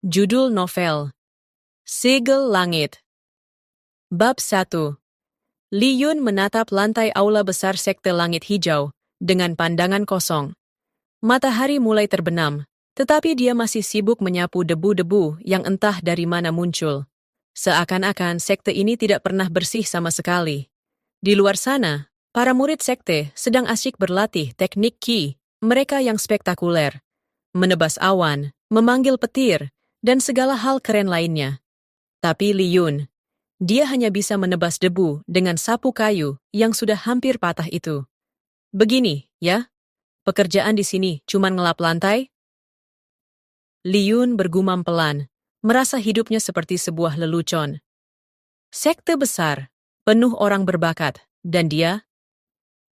Judul novel: Segel Langit. Bab 1. Li Yun menatap lantai aula besar Sekte Langit Hijau dengan pandangan kosong. Matahari mulai terbenam, tetapi dia masih sibuk menyapu debu-debu yang entah dari mana muncul. Seakan-akan sekte ini tidak pernah bersih sama sekali. Di luar sana, para murid sekte sedang asyik berlatih teknik Qi, mereka yang spektakuler. Menebas awan, memanggil petir, dan segala hal keren lainnya. Tapi Li Yun, dia hanya bisa menebas debu dengan sapu kayu yang sudah hampir patah itu. Begini, ya, pekerjaan di sini cuma ngelap lantai? Li Yun bergumam pelan, merasa hidupnya seperti sebuah lelucon. Sekte besar, penuh orang berbakat, dan dia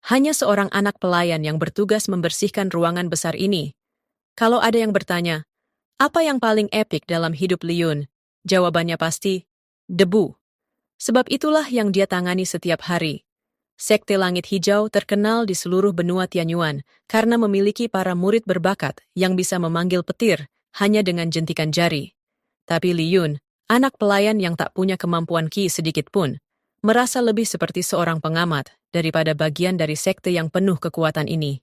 hanya seorang anak pelayan yang bertugas membersihkan ruangan besar ini. Kalau ada yang bertanya, apa yang paling epik dalam hidup Li Yun? Jawabannya pasti, debu. Sebab itulah yang dia tangani setiap hari. Sekte Langit Hijau terkenal di seluruh benua Tianyuan karena memiliki para murid berbakat yang bisa memanggil petir hanya dengan jentikan jari. Tapi Li Yun, anak pelayan yang tak punya kemampuan Qi sedikit pun, merasa lebih seperti seorang pengamat daripada bagian dari sekte yang penuh kekuatan ini.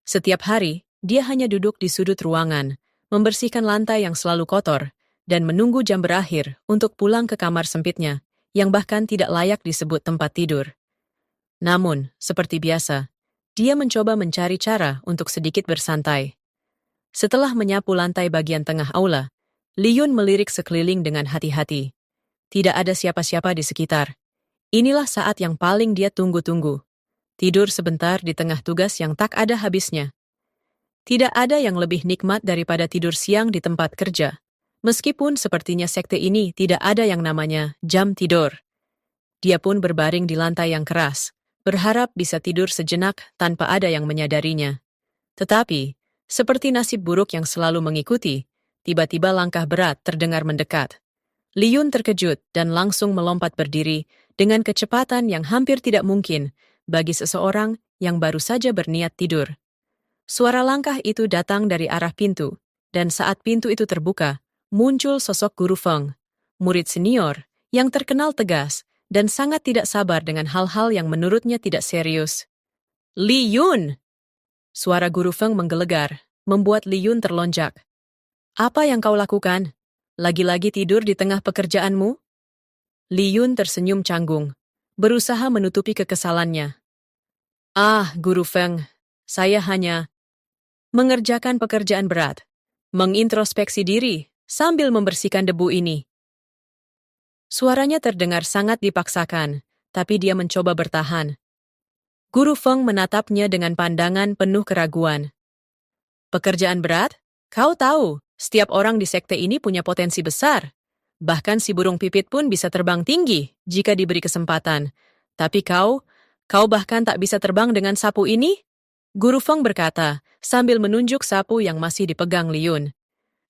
Setiap hari, dia hanya duduk di sudut ruangan, membersihkan lantai yang selalu kotor, dan menunggu jam berakhir untuk pulang ke kamar sempitnya, yang bahkan tidak layak disebut tempat tidur. Namun, seperti biasa, dia mencoba mencari cara untuk sedikit bersantai. Setelah menyapu lantai bagian tengah aula, Li Yun melirik sekeliling dengan hati-hati. Tidak ada siapa-siapa di sekitar. Inilah saat yang paling dia tunggu-tunggu. Tidur sebentar di tengah tugas yang tak ada habisnya. Tidak ada yang lebih nikmat daripada tidur siang di tempat kerja. Meskipun sepertinya sekte ini tidak ada yang namanya jam tidur. Dia pun berbaring di lantai yang keras, berharap bisa tidur sejenak tanpa ada yang menyadarinya. Tetapi, seperti nasib buruk yang selalu mengikuti, tiba-tiba langkah berat terdengar mendekat. Li Yun terkejut dan langsung melompat berdiri dengan kecepatan yang hampir tidak mungkin bagi seseorang yang baru saja berniat tidur. Suara langkah itu datang dari arah pintu, dan saat pintu itu terbuka, muncul sosok Guru Feng, murid senior, yang terkenal tegas dan sangat tidak sabar dengan hal-hal yang menurutnya tidak serius. Li Yun! Suara Guru Feng menggelegar, membuat Li Yun terlonjak. Apa yang kau lakukan? Lagi-lagi tidur di tengah pekerjaanmu? Li Yun tersenyum canggung, berusaha menutupi kekesalannya. Ah, Guru Feng, saya hanya mengerjakan pekerjaan berat, mengintrospeksi diri sambil membersihkan debu ini. Suaranya terdengar sangat dipaksakan, tapi dia mencoba bertahan. Guru Feng menatapnya dengan pandangan penuh keraguan. Pekerjaan berat? Kau tahu, setiap orang di sekte ini punya potensi besar. Bahkan si burung pipit pun bisa terbang tinggi jika diberi kesempatan. Tapi kau bahkan tak bisa terbang dengan sapu ini? Guru Feng berkata, sambil menunjuk sapu yang masih dipegang Li Yun.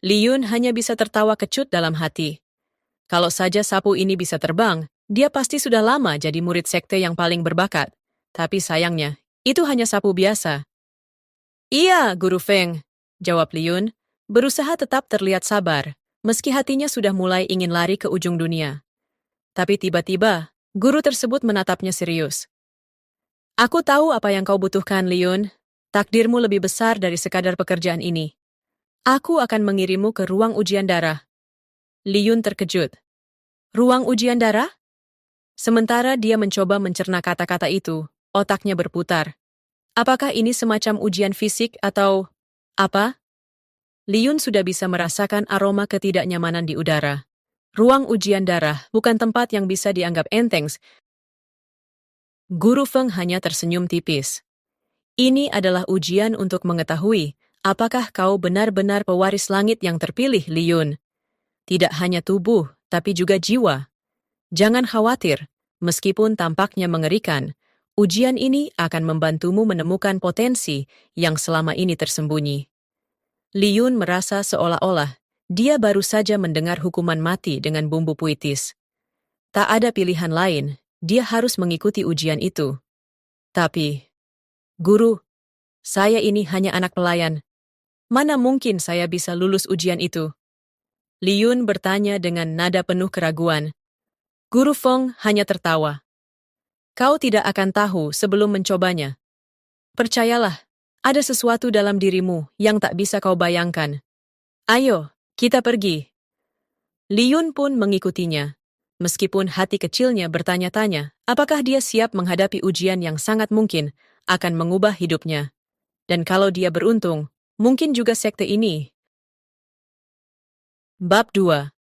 Li Yun hanya bisa tertawa kecut dalam hati. Kalau saja sapu ini bisa terbang, dia pasti sudah lama jadi murid sekte yang paling berbakat. Tapi sayangnya, itu hanya sapu biasa. Iya, Guru Feng, jawab Li Yun, berusaha tetap terlihat sabar, meski hatinya sudah mulai ingin lari ke ujung dunia. Tapi tiba-tiba, guru tersebut menatapnya serius. Aku tahu apa yang kau butuhkan, Li Yun. Takdirmu lebih besar dari sekadar pekerjaan ini. Aku akan mengirimmu ke ruang ujian darah. Li Yun terkejut. Ruang ujian darah? Sementara dia mencoba mencerna kata-kata itu, otaknya berputar. Apakah ini semacam ujian fisik atau apa? Li Yun sudah bisa merasakan aroma ketidaknyamanan di udara. Ruang ujian darah bukan tempat yang bisa dianggap enteng. Guru Feng hanya tersenyum tipis. Ini adalah ujian untuk mengetahui apakah kau benar-benar pewaris langit yang terpilih, Li Yun. Tidak hanya tubuh, tapi juga jiwa. Jangan khawatir, meskipun tampaknya mengerikan, ujian ini akan membantumu menemukan potensi yang selama ini tersembunyi. Li Yun merasa seolah-olah dia baru saja mendengar hukuman mati dengan bumbu puitis. Tak ada pilihan lain, dia harus mengikuti ujian itu. Tapi, Guru, saya ini hanya anak pelayan. Mana mungkin saya bisa lulus ujian itu? Li Yun bertanya dengan nada penuh keraguan. Guru Feng hanya tertawa. Kau tidak akan tahu sebelum mencobanya. Percayalah, ada sesuatu dalam dirimu yang tak bisa kau bayangkan. Ayo, kita pergi. Li Yun pun mengikutinya. Meskipun hati kecilnya bertanya-tanya, apakah dia siap menghadapi ujian yang sangat mungkin akan mengubah hidupnya. Dan kalau dia beruntung, mungkin juga sekte ini. Bab 2.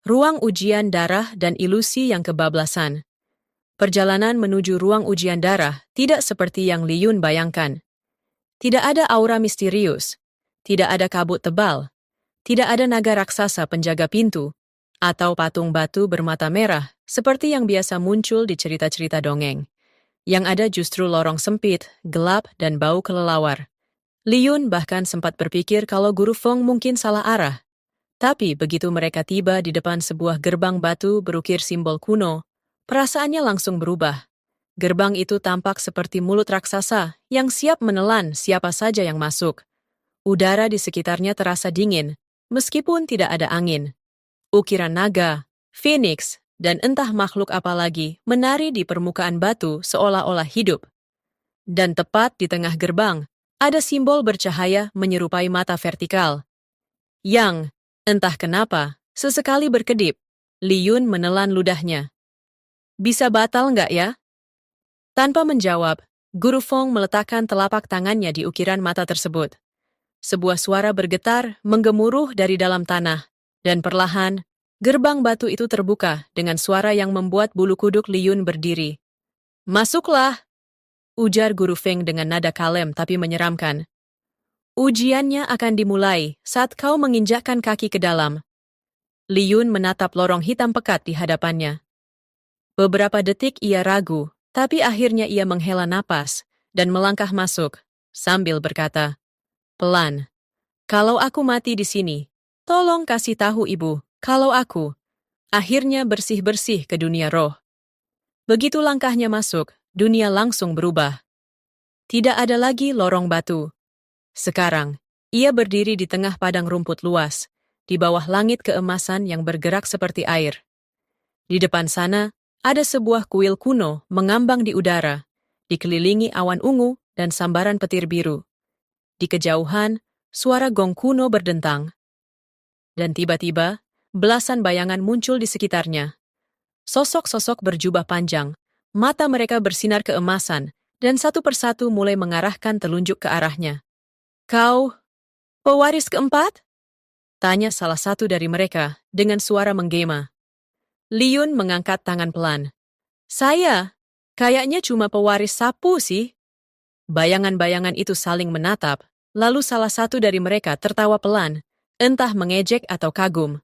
Ruang ujian darah dan ilusi yang kebablasan. Perjalanan menuju ruang ujian darah tidak seperti yang Li Yun bayangkan. Tidak ada aura misterius, tidak ada kabut tebal, tidak ada naga raksasa penjaga pintu, atau patung batu bermata merah seperti yang biasa muncul di cerita-cerita dongeng. Yang ada justru lorong sempit, gelap, dan bau kelelawar. Li Yun bahkan sempat berpikir kalau Guru Feng mungkin salah arah. Tapi begitu mereka tiba di depan sebuah gerbang batu berukir simbol kuno, perasaannya langsung berubah. Gerbang itu tampak seperti mulut raksasa yang siap menelan siapa saja yang masuk. Udara di sekitarnya terasa dingin, meskipun tidak ada angin. Ukiran naga, phoenix, dan entah makhluk apa lagi menari di permukaan batu seolah-olah hidup. Dan tepat di tengah gerbang, ada simbol bercahaya menyerupai mata vertikal. Yang, entah kenapa, sesekali berkedip. Li Yun menelan ludahnya. Bisa batal nggak ya? Tanpa menjawab, Guru Feng meletakkan telapak tangannya di ukiran mata tersebut. Sebuah suara bergetar menggemuruh dari dalam tanah, dan perlahan, gerbang batu itu terbuka dengan suara yang membuat bulu kuduk Li Yun berdiri. Masuklah, ujar Guru Feng dengan nada kalem tapi menyeramkan. Ujiannya akan dimulai saat kau menginjakkan kaki ke dalam. Li Yun menatap lorong hitam pekat di hadapannya. Beberapa detik ia ragu, tapi akhirnya ia menghela napas dan melangkah masuk, sambil berkata, pelan, kalau aku mati di sini, tolong kasih tahu ibu, kalau aku akhirnya bersih-bersih ke dunia roh. Begitu langkahnya masuk, dunia langsung berubah. Tidak ada lagi lorong batu. Sekarang, ia berdiri di tengah padang rumput luas, di bawah langit keemasan yang bergerak seperti air. Di depan sana, ada sebuah kuil kuno mengambang di udara, dikelilingi awan ungu dan sambaran petir biru. Di kejauhan, suara gong kuno berdentang. Dan tiba-tiba, belasan bayangan muncul di sekitarnya. Sosok-sosok berjubah panjang, mata mereka bersinar keemasan, dan satu persatu mulai mengarahkan telunjuk ke arahnya. Kau, pewaris keempat? Tanya salah satu dari mereka dengan suara menggema. Li Yun mengangkat tangan pelan. Saya, kayaknya cuma pewaris sapu sih. Bayangan-bayangan itu saling menatap, lalu salah satu dari mereka tertawa pelan, entah mengejek atau kagum.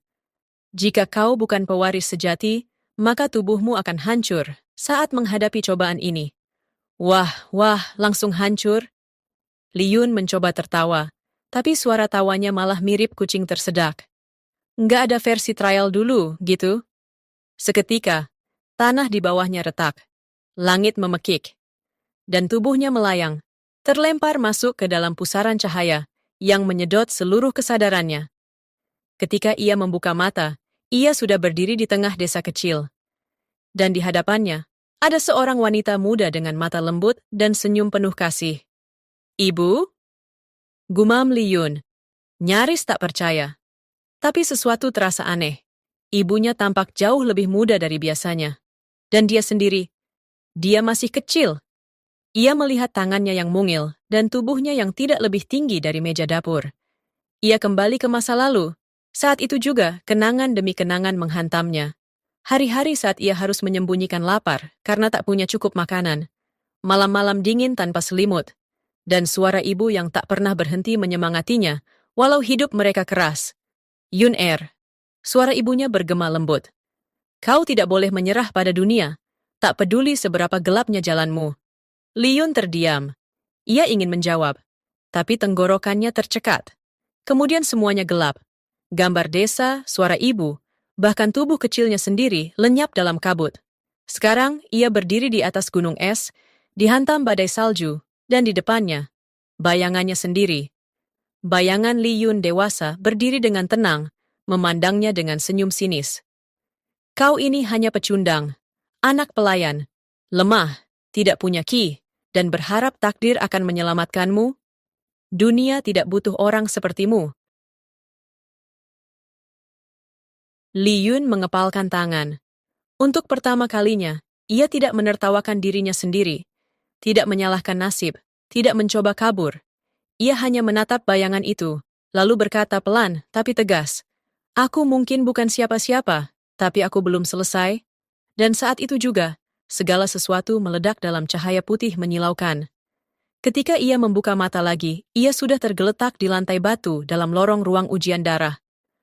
Jika kau bukan pewaris sejati, maka tubuhmu akan hancur saat menghadapi cobaan ini. Wah, langsung hancur. Li Yun mencoba tertawa, tapi suara tawanya malah mirip kucing tersedak. Nggak ada versi trial dulu, gitu? Seketika, tanah di bawahnya retak, langit memekik, dan tubuhnya melayang, terlempar masuk ke dalam pusaran cahaya yang menyedot seluruh kesadarannya. Ketika ia membuka mata, ia sudah berdiri di tengah desa kecil. Dan di hadapannya, ada seorang wanita muda dengan mata lembut dan senyum penuh kasih. Ibu? Gumam Li Yun. Nyaris tak percaya. Tapi sesuatu terasa aneh. Ibunya tampak jauh lebih muda dari biasanya. Dan dia sendiri, dia masih kecil. Ia melihat tangannya yang mungil dan tubuhnya yang tidak lebih tinggi dari meja dapur. Ia kembali ke masa lalu. Saat itu juga, kenangan demi kenangan menghantamnya. Hari-hari saat ia harus menyembunyikan lapar karena tak punya cukup makanan. Malam-malam dingin tanpa selimut. Dan suara ibu yang tak pernah berhenti menyemangatinya, walau hidup mereka keras. Yun suara ibunya bergema lembut. Kau tidak boleh menyerah pada dunia, tak peduli seberapa gelapnya jalanmu. Li Yun terdiam. Ia ingin menjawab, tapi tenggorokannya tercekat. Kemudian semuanya gelap. Gambar desa, suara ibu, bahkan tubuh kecilnya sendiri lenyap dalam kabut. Sekarang ia berdiri di atas gunung es, dihantam badai salju, dan di depannya, bayangannya sendiri. Bayangan Li Yun dewasa berdiri dengan tenang, memandangnya dengan senyum sinis. Kau ini hanya pecundang, anak pelayan, lemah, tidak punya ki, dan berharap takdir akan menyelamatkanmu? Dunia tidak butuh orang sepertimu. Li Yun mengepalkan tangan. Untuk pertama kalinya, ia tidak menertawakan dirinya sendiri, tidak menyalahkan nasib, tidak mencoba kabur. Ia hanya menatap bayangan itu, lalu berkata pelan tapi tegas, "Aku mungkin bukan siapa-siapa, tapi aku belum selesai." Dan saat itu juga, segala sesuatu meledak dalam cahaya putih menyilaukan. Ketika ia membuka mata lagi, ia sudah tergeletak di lantai batu dalam lorong ruang ujian darah.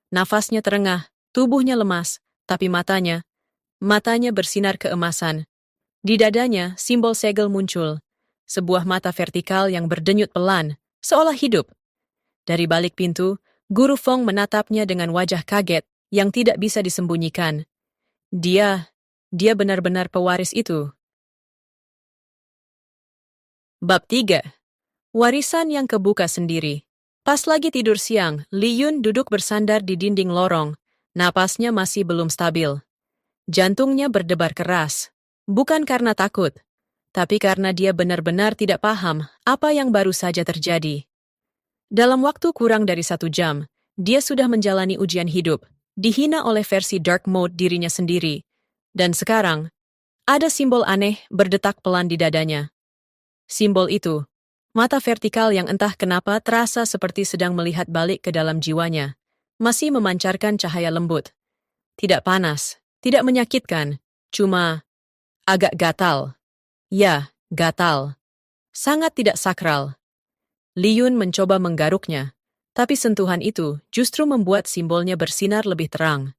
Nafasnya terengah, tubuhnya lemas, tapi matanya bersinar keemasan. Di dadanya, simbol segel muncul. Sebuah mata vertikal yang berdenyut pelan, seolah hidup. Dari balik pintu, Guru Feng menatapnya dengan wajah kaget yang tidak bisa disembunyikan. Dia benar-benar pewaris itu. Bab 3. Warisan yang kebuka sendiri. Pas lagi tidur siang, Li Yun duduk bersandar di dinding lorong. Napasnya masih belum stabil. Jantungnya berdebar keras. Bukan karena takut, tapi karena dia benar-benar tidak paham apa yang baru saja terjadi. Dalam waktu kurang dari 1 jam, dia sudah menjalani ujian hidup, dihina oleh versi dark mode dirinya sendiri. Dan sekarang, ada simbol aneh berdetak pelan di dadanya. Simbol itu, mata vertikal yang entah kenapa terasa seperti sedang melihat balik ke dalam jiwanya, masih memancarkan cahaya lembut. Tidak panas, tidak menyakitkan, cuma agak gatal. Ya, gatal. Sangat tidak sakral. Li Yun mencoba menggaruknya, tapi sentuhan itu justru membuat simbolnya bersinar lebih terang.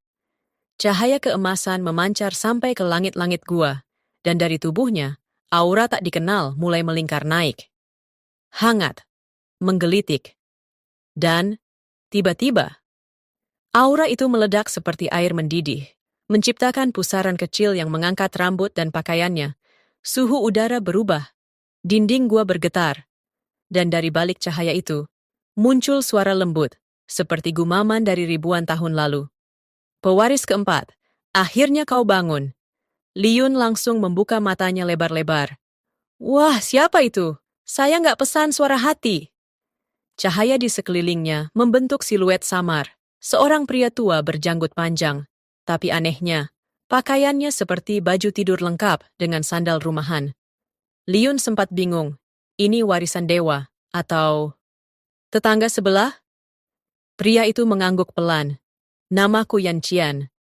Cahaya keemasan memancar sampai ke langit-langit gua, dan dari tubuhnya, aura tak dikenal mulai melingkar naik. Hangat, menggelitik, dan tiba-tiba, aura itu meledak seperti air mendidih, menciptakan pusaran kecil yang mengangkat rambut dan pakaiannya. Suhu udara berubah, dinding gua bergetar, dan dari balik cahaya itu, muncul suara lembut, seperti gumaman dari ribuan tahun lalu. Pewaris keempat, akhirnya kau bangun. Li Yun langsung membuka matanya lebar-lebar. Wah, siapa itu? Saya nggak pesan suara hati. Cahaya di sekelilingnya membentuk siluet samar, seorang pria tua berjanggut panjang. Tapi anehnya, pakaiannya seperti baju tidur lengkap dengan sandal rumahan. Li Yun sempat bingung, ini warisan dewa, atau tetangga sebelah? Pria itu mengangguk pelan. Namaku Yan Qian.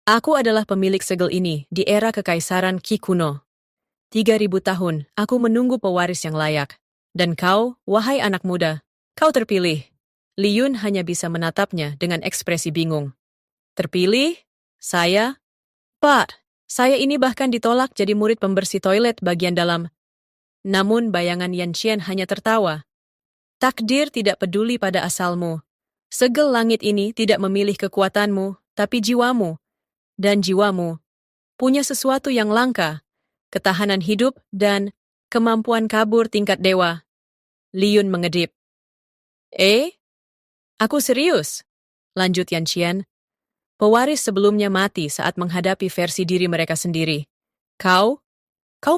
Aku adalah pemilik segel ini di era kekaisaran Qi kuno. 3.000 tahun, aku menunggu pewaris yang layak. Dan kau, wahai anak muda, kau terpilih. Li Yun hanya bisa menatapnya dengan ekspresi bingung. Terpilih? Saya? Pak, saya ini bahkan ditolak jadi murid pembersih toilet bagian dalam. Namun bayangan Yan Qian hanya tertawa. Takdir tidak peduli pada asalmu. Segel langit ini tidak memilih kekuatanmu, tapi jiwamu. Dan jiwamu punya sesuatu yang langka, ketahanan hidup dan kemampuan kabur tingkat dewa. Li Yun mengedip. Aku serius, lanjut Yan Qian. Pewaris sebelumnya mati saat menghadapi versi diri mereka sendiri. Kau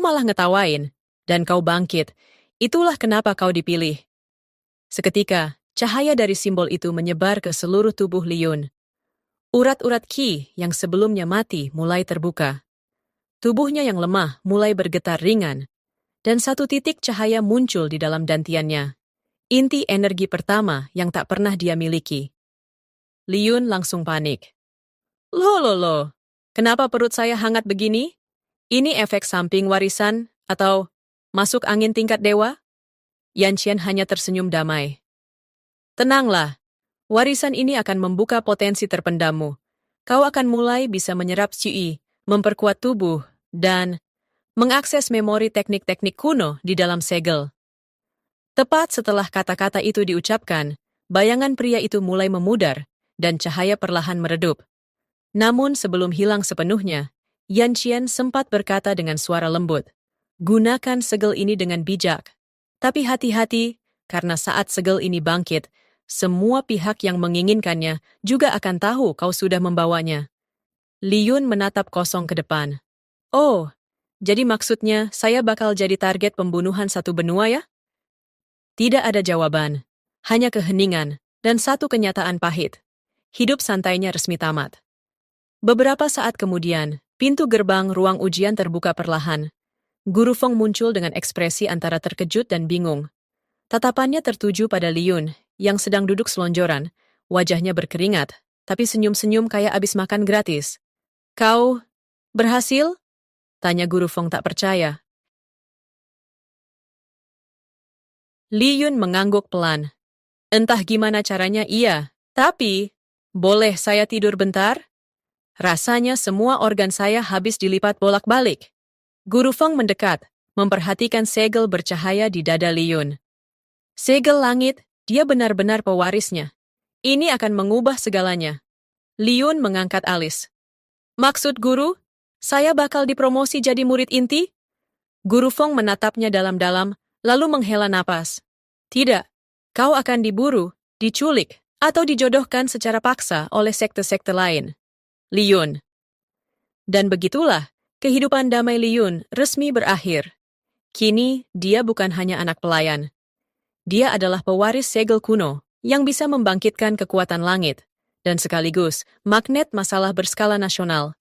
malah ngetawain, dan kau bangkit. Itulah kenapa kau dipilih. Seketika, cahaya dari simbol itu menyebar ke seluruh tubuh Li Yun. Urat-urat Qi yang sebelumnya mati mulai terbuka. Tubuhnya yang lemah mulai bergetar ringan, dan satu titik cahaya muncul di dalam dantiannya. Inti energi pertama yang tak pernah dia miliki. Li Yun langsung panik. Loh, kenapa perut saya hangat begini? Ini efek samping warisan atau masuk angin tingkat dewa? Yan Qian hanya tersenyum damai. Tenanglah, warisan ini akan membuka potensi terpendammu. Kau akan mulai bisa menyerap qi, memperkuat tubuh, dan mengakses memori teknik-teknik kuno di dalam segel. Tepat setelah kata-kata itu diucapkan, bayangan pria itu mulai memudar, dan cahaya perlahan meredup. Namun sebelum hilang sepenuhnya, Yan Qian sempat berkata dengan suara lembut, gunakan segel ini dengan bijak. Tapi hati-hati, karena saat segel ini bangkit, semua pihak yang menginginkannya juga akan tahu kau sudah membawanya. Li Yun menatap kosong ke depan. Oh, jadi maksudnya saya bakal jadi target pembunuhan satu benua ya? Tidak ada jawaban, hanya keheningan dan satu kenyataan pahit. Hidup santainya resmi tamat. Beberapa saat kemudian, pintu gerbang ruang ujian terbuka perlahan. Guru Feng muncul dengan ekspresi antara terkejut dan bingung. Tatapannya tertuju pada Li Yun, yang sedang duduk selonjoran. Wajahnya berkeringat, tapi senyum-senyum kayak abis makan gratis. Kau berhasil? Tanya Guru Feng tak percaya. Li Yun mengangguk pelan. Entah gimana caranya iya, tapi boleh saya tidur bentar? Rasanya semua organ saya habis dilipat bolak-balik. Guru Feng mendekat, memperhatikan segel bercahaya di dada Li Yun. Segel langit, dia benar-benar pewarisnya. Ini akan mengubah segalanya. Li Yun mengangkat alis. Maksud guru, saya bakal dipromosi jadi murid inti? Guru Feng menatapnya dalam-dalam, lalu menghela napas. Tidak, kau akan diburu, diculik, atau dijodohkan secara paksa oleh sekte-sekte lain. Li Yun. Dan begitulah, kehidupan damai Li Yun resmi berakhir. Kini, dia bukan hanya anak pelayan. Dia adalah pewaris segel kuno yang bisa membangkitkan kekuatan langit, dan sekaligus magnet masalah berskala nasional.